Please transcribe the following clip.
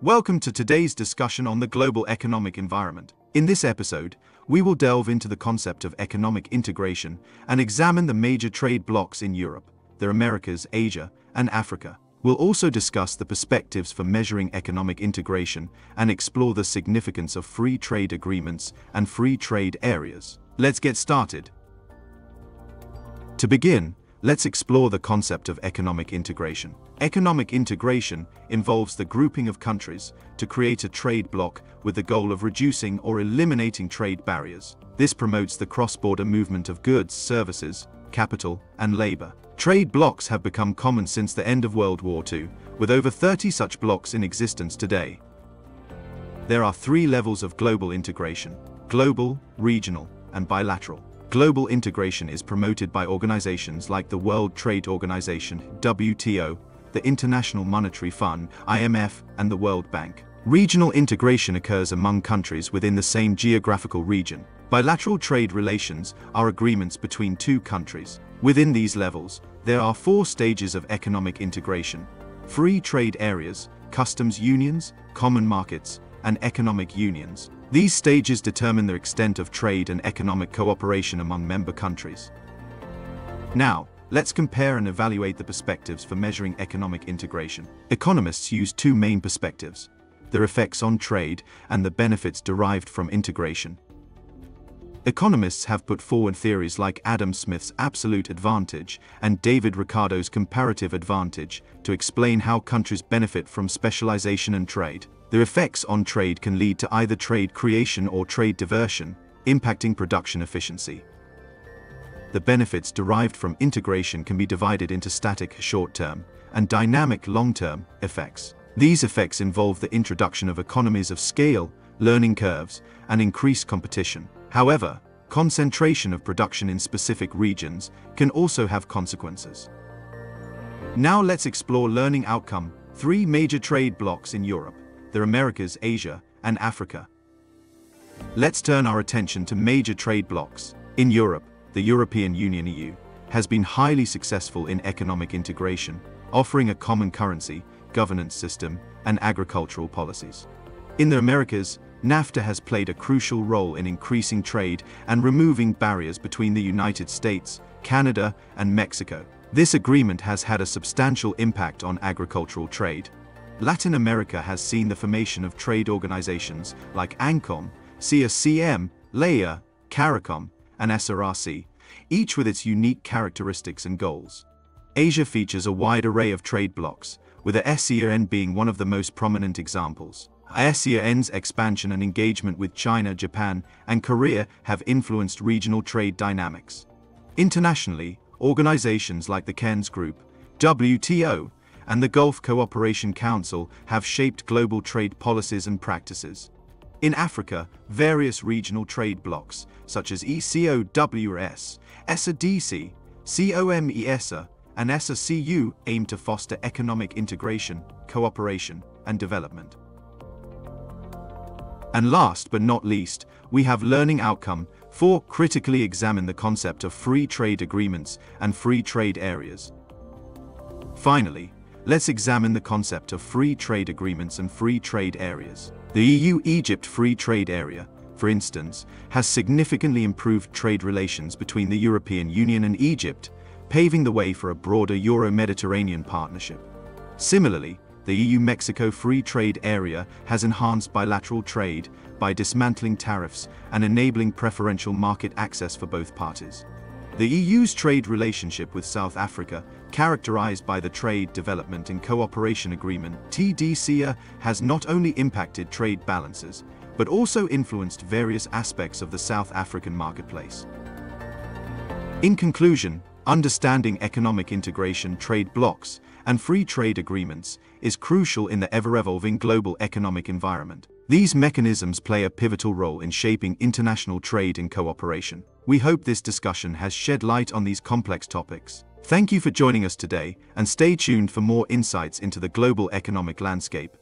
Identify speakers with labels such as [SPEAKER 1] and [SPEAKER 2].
[SPEAKER 1] Welcome to today's discussion on the global economic environment. In this episode, we will delve into the concept of economic integration and examine the major trade blocs in Europe, the Americas, Asia, and Africa. We'll also discuss the perspectives for measuring economic integration and explore the significance of free trade agreements and free trade areas. Let's get started. To begin, let's explore the concept of economic integration. Economic integration involves the grouping of countries to create a trade bloc with the goal of reducing or eliminating trade barriers. This promotes the cross-border movement of goods, services, capital, and labor. Trade blocs have become common since the end of World War II, with over 30 such blocs in existence today. There are three levels of global integration: global, regional, and bilateral. Global integration is promoted by organizations like the World Trade Organization, WTO, the International Monetary Fund, IMF, and the World Bank. Regional integration occurs among countries within the same geographical region. Bilateral trade relations are agreements between two countries. Within these levels, there are four stages of economic integration: free trade areas, customs unions, common markets, and economic unions. These stages determine the extent of trade and economic cooperation among member countries. Now, let's compare and evaluate the perspectives for measuring economic integration. Economists use two main perspectives: their effects on trade and the benefits derived from integration. Economists have put forward theories like Adam Smith's absolute advantage and David Ricardo's comparative advantage to explain how countries benefit from specialization and trade. Their effects on trade can lead to either trade creation or trade diversion, impacting production efficiency. The benefits derived from integration can be divided into static short-term and dynamic long-term effects. These effects involve the introduction of economies of scale, learning curves, and increased competition. However, concentration of production in specific regions can also have consequences. Now let's explore learning outcome: three major trade blocs in Europe, the Americas, Asia, and Africa. Let's turn our attention to major trade blocs. In Europe, the European Union (EU) has been highly successful in economic integration, offering a common currency, governance system, and agricultural policies. In the Americas, NAFTA has played a crucial role in increasing trade and removing barriers between the United States, Canada, and Mexico. This agreement has had a substantial impact on agricultural trade. Latin America has seen the formation of trade organizations like ANCOM, CACM, LEA, CARICOM, and SRRC, each with its unique characteristics and goals. Asia features a wide array of trade blocs, with the ASEAN being one of the most prominent examples. ASEAN's expansion and engagement with China, Japan, and Korea have influenced regional trade dynamics. Internationally, organizations like the Cairns Group, WTO, and the Gulf Cooperation Council have shaped global trade policies and practices. In Africa, various regional trade blocs, such as ECOWS, ESA-DC, COMESA, and ESA-CU, aim to foster economic integration, cooperation, and development. And last but not least, we have learning outcome 4: critically examine the concept of free trade agreements and free trade areas. Finally, let's examine the concept of free trade agreements and free trade areas. The EU-Egypt Free Trade Area, for instance, has significantly improved trade relations between the European Union and Egypt, paving the way for a broader Euro-Mediterranean partnership. Similarly, the EU-Mexico Free Trade Area has enhanced bilateral trade by dismantling tariffs and enabling preferential market access for both parties. The EU's trade relationship with South Africa, characterized by the Trade Development and Cooperation Agreement (TDCA), has not only impacted trade balances, but also influenced various aspects of the South African marketplace. In conclusion, understanding economic integration, trade blocs, and free trade agreements is crucial in the ever-evolving global economic environment. These mechanisms play a pivotal role in shaping international trade and cooperation. We hope this discussion has shed light on these complex topics. Thank you for joining us today, and stay tuned for more insights into the global economic landscape.